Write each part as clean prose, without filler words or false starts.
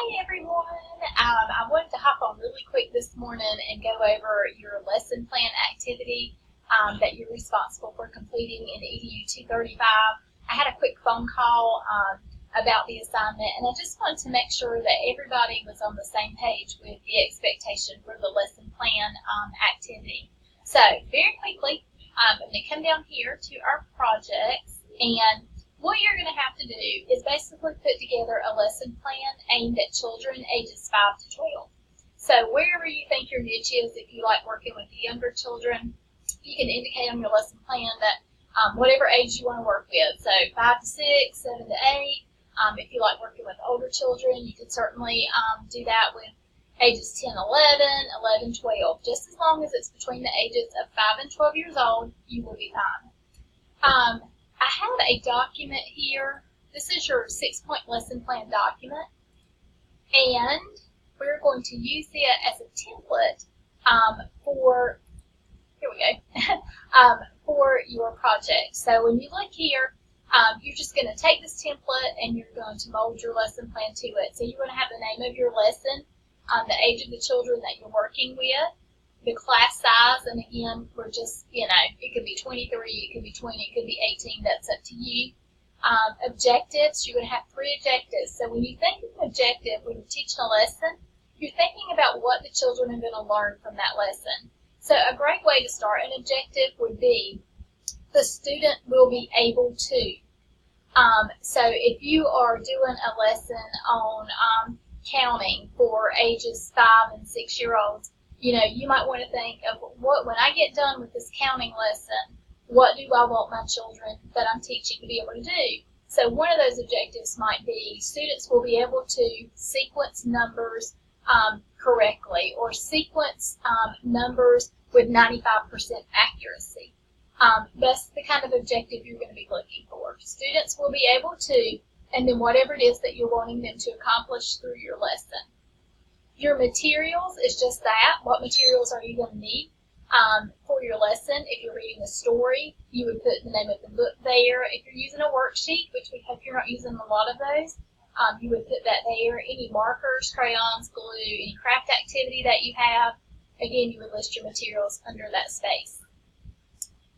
Hey everyone! I wanted to hop on really quick this morning and go over your lesson plan activity that you're responsible for completing in EDU 235. I had a quick phone call about the assignment, and I just wanted to make sure that everybody was on the same page with the expectation for the lesson plan activity. So, very quickly, I'm going to come down here to our projects, and what you're going to have to do is basically put together a lesson plan aimed at children ages 5 to 12. So wherever you think your niche is, if you like working with the younger children, you can indicate on your lesson plan that whatever age you want to work with. So 5 to 6, 7 to 8. If you like working with older children, you could certainly do that with ages 10, 11, 11, 12. Just as long as it's between the ages of 5 and 12 years old, you will be fine. I have a document here. This is your 6-point lesson plan document, and we're going to use it as a template for for your project. So when you look here, you're just going to take this template and you're going to mold your lesson plan to it. So you're going to have the name of your lesson, the age of the children that you're working with, the class size, and again, we're just, it could be 23, it could be 20, it could be 18, that's up to you. Objectives, you're going to have 3 objectives. So when you think of an objective, when you're teaching a lesson, you're thinking about what the children are going to learn from that lesson. So a great way to start an objective would be the student will be able to. So if you are doing a lesson on counting for ages 5 and 6 year olds, you might want to think of when I get done with this counting lesson, what do I want my children that I'm teaching to be able to do? So one of those objectives might be students will be able to sequence numbers correctly, or sequence numbers with 95% accuracy. That's the kind of objective you're going to be looking for. Students will be able to, and then whatever it is that you're wanting them to accomplish through your lesson. Your materials is just that. What materials are you going to need for your lesson? If you're reading a story, you would put the name of the book there. If you're using a worksheet, which we hope you're not using a lot of those, you would put that there. Any markers, crayons, glue, any craft activity that you have, again, you would list your materials under that space.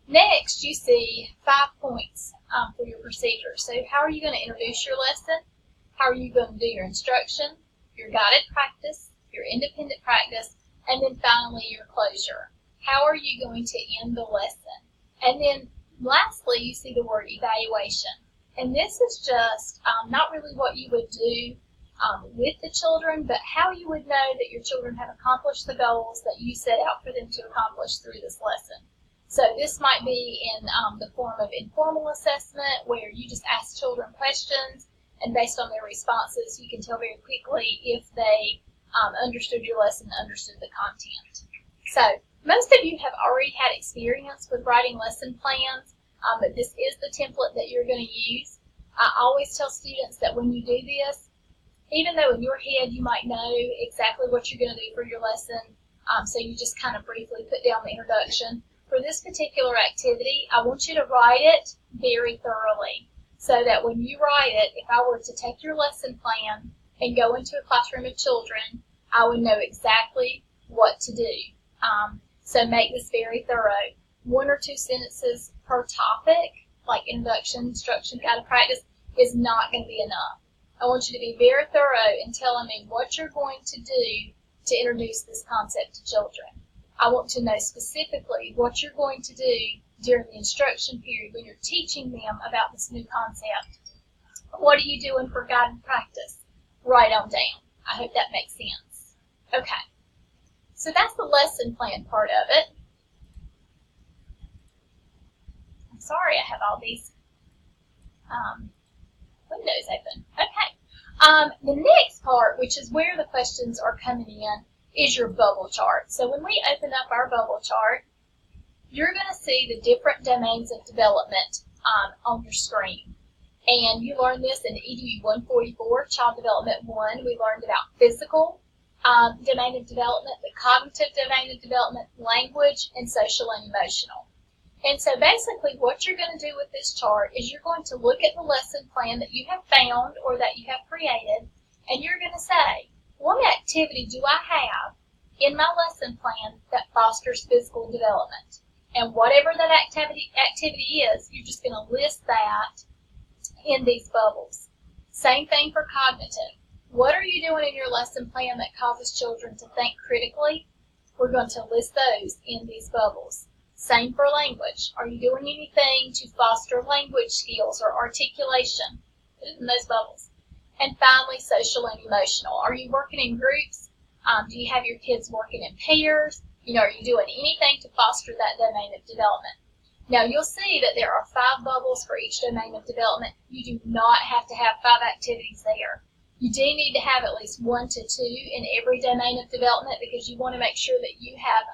Next, you see 5 points for your procedure. So how are you going to introduce your lesson? How are you going to do your instruction, your guided practice, your independent practice, and then finally your closure? How are you going to end the lesson? And then lastly, you see the word evaluation. And this is just not really what you would do with the children, but how you would know that your children have accomplished the goals that you set out for them to accomplish through this lesson. So this might be in the form of informal assessment, where you just ask children questions, and based on their responses, you can tell very quickly if they understood your lesson, understood the content. So most of you have already had experience with writing lesson plans, but this is the template that you're going to use. I always tell students that when you do this, even though in your head you might know exactly what you're going to do for your lesson, so you just kind of briefly put down the introduction, for this particular activity, I want you to write it very thoroughly, so that when you write it, if I were to take your lesson plan and go into a classroom of children, I would know exactly what to do. So make this very thorough. 1 or 2 sentences per topic, like introduction, instruction, guided practice, is not going to be enough. I want you to be very thorough in telling me what you're going to do to introduce this concept to children. I want to know specifically what you're going to do during the instruction period when you're teaching them about this new concept. What are you doing for guided practice? Write them down. I hope that makes sense. Okay, so that's the lesson plan part of it. I'm sorry I have all these windows open. Okay, the next part, which is where the questions are coming in, is your bubble chart. So when we open up our bubble chart, you're going to see the different domains of development on your screen. And you learned this in EDU 144, Child Development 1. We learned about physical domain of development, the cognitive domain of development, language, and social and emotional. And so basically what you're going to do with this chart is you're going to look at the lesson plan that you have found or that you have created, and you're going to say, activity do I have in my lesson plan that fosters physical development? And whatever that activity is, you're just going to list that in these bubbles. Same thing for cognitive. What are you doing in your lesson plan that causes children to think critically? We're going to list those in these bubbles. Same for language. Are you doing anything to foster language skills or articulation? Put it in those bubbles. And finally, social and emotional. Are you working in groups? Do you have your kids working in pairs? Are you doing anything to foster that domain of development? Now, you'll see that there are 5 bubbles for each domain of development. You do not have to have 5 activities there. You do need to have at least 1 to 2 in every domain of development because you want to make sure that you have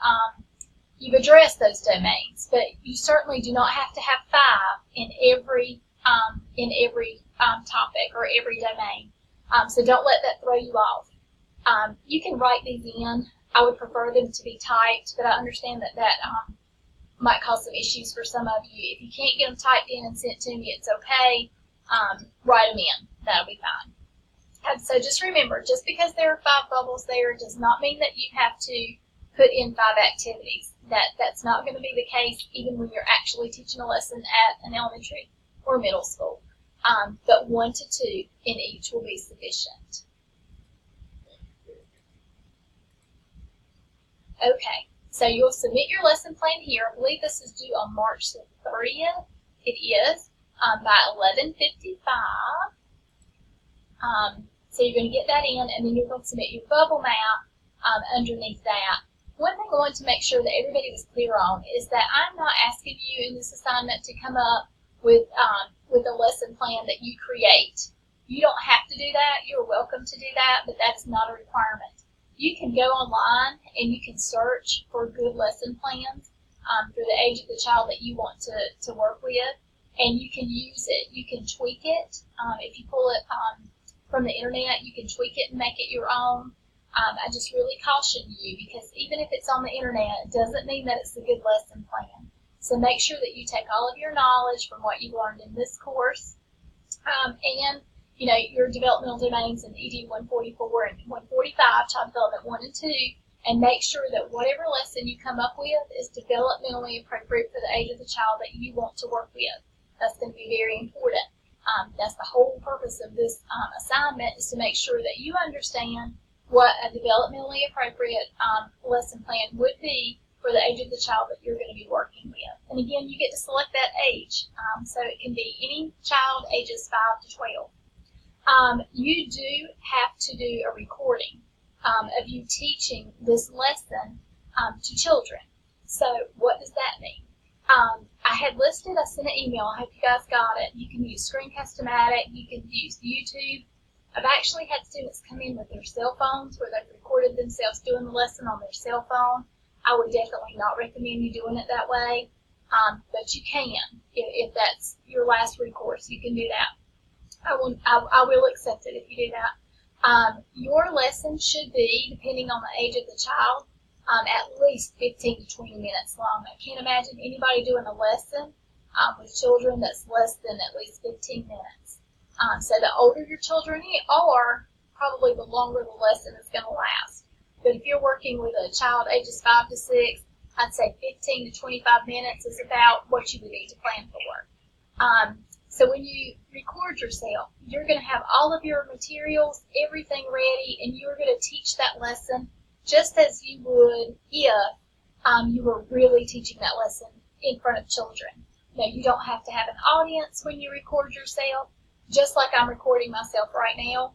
you've addressed those domains. But you certainly do not have to have 5 in every topic or every domain. So don't let that throw you off. You can write these in. I would prefer them to be typed, but I understand that might cause some issues for some of you. If you can't get them typed in and sent to me, it's okay. Write them in. That'll be fine. And so just remember, just because there are 5 bubbles there does not mean that you have to put in 5 activities. That's not going to be the case even when you're actually teaching a lesson at an elementary or middle school. But 1 to 2 in each will be sufficient. Okay, so you'll submit your lesson plan here. I believe this is due on March the 30th. It is by 11:55. So you're going to get that in, and then you're going to submit your bubble map underneath that. One thing I want to make sure that everybody was clear on is that I'm not asking you in this assignment to come up with a lesson plan that you create. You don't have to do that. You're welcome to do that, but that is not a requirement. You can go online and you can search for good lesson plans for the age of the child that you want to work with, and you can use it. You can tweak it. If you pull it from the internet, you can tweak it and make it your own. I just really caution you because even if it's on the internet, it doesn't mean that it's a good lesson plan. So make sure that you take all of your knowledge from what you've learned in this course and your developmental domains in ED 144 and 145, child development 1 and 2, and make sure that whatever lesson you come up with is developmentally appropriate for the age of the child that you want to work with. That's going to be very important. That's the whole purpose of this assignment, is to make sure that you understand what a developmentally appropriate lesson plan would be for the age of the child that you're going to be working with. And again, you get to select that age. So it can be any child ages 5 to 12. You do have to do a recording of you teaching this lesson to children. So what does that mean? I had listed, I sent an email, I hope you guys got it. You can use Screencast-O-Matic, you can use YouTube. I've actually had students come in with their cell phones where they've recorded themselves doing the lesson on their cell phone. I would definitely not recommend you doing it that way, but you can. If that's your last recourse, you can do that. I will accept it if you do that. Your lesson should be, depending on the age of the child, at least 15 to 20 minutes long. I can't imagine anybody doing a lesson with children that's less than at least 15 minutes. So the older your children are, probably the longer the lesson is going to last. But if you're working with a child ages 5 to 6, I'd say 15 to 25 minutes is about what you would need to plan for. So when you record yourself, you're going to have all of your materials, everything ready, and you're going to teach that lesson just as you would if you were really teaching that lesson in front of children. Now, you don't have to have an audience when you record yourself, just like I'm recording myself right now.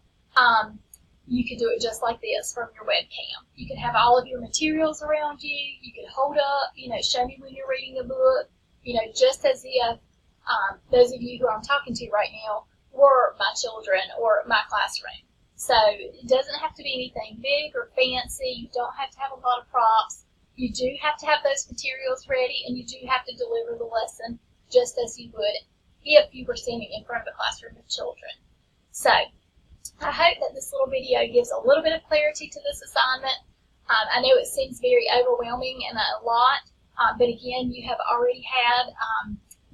You could do it just like this from your webcam. You could have all of your materials around you. You could hold up, show me when you're reading a book, just as if those of you who I'm talking to right now were my children or my classroom. So it doesn't have to be anything big or fancy. You don't have to have a lot of props. You do have to have those materials ready, and you do have to deliver the lesson just as you would if you were standing in front of a classroom of children. So I hope that this little video gives a little bit of clarity to this assignment. I know it seems very overwhelming and a lot, but again, you have already had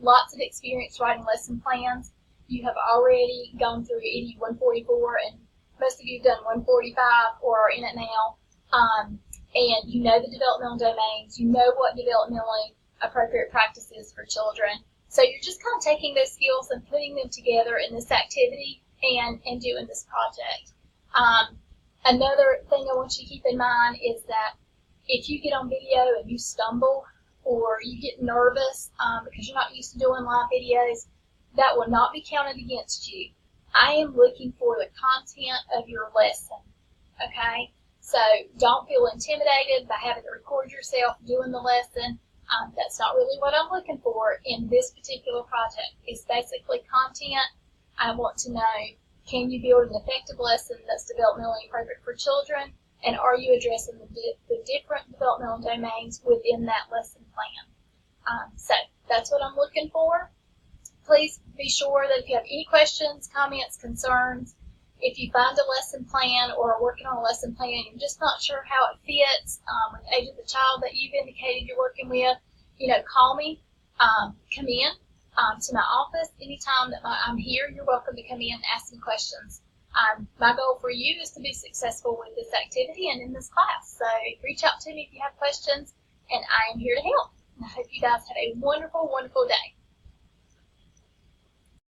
lots of experience writing lesson plans. You have already gone through ED 144 and most of you have done 145 or are in it now, and you know the developmental domains, you know what developmentally appropriate practice is for children. So you're just kind of taking those skills and putting them together in this activity and doing this project. Another thing I want you to keep in mind is that if you get on video and you stumble or you get nervous because you're not used to doing live videos, that will not be counted against you. I am looking for the content of your lesson, okay? So don't feel intimidated by having to record yourself doing the lesson. That's not really what I'm looking for in this particular project. It's basically content. I want to know, can you build an effective lesson that's developmentally appropriate for children? And are you addressing the different developmental domains within that lesson plan? So that's what I'm looking for. Please be sure that if you have any questions, comments, concerns, if you find a lesson plan or are working on a lesson plan and you're just not sure how it fits with the age of the child that you've indicated you're working with, call me, come in to my office. Anytime that I'm here, you're welcome to come in and ask me questions. My goal for you is to be successful with this activity and in this class. So reach out to me if you have questions, and I am here to help. And I hope you guys have a wonderful, wonderful day.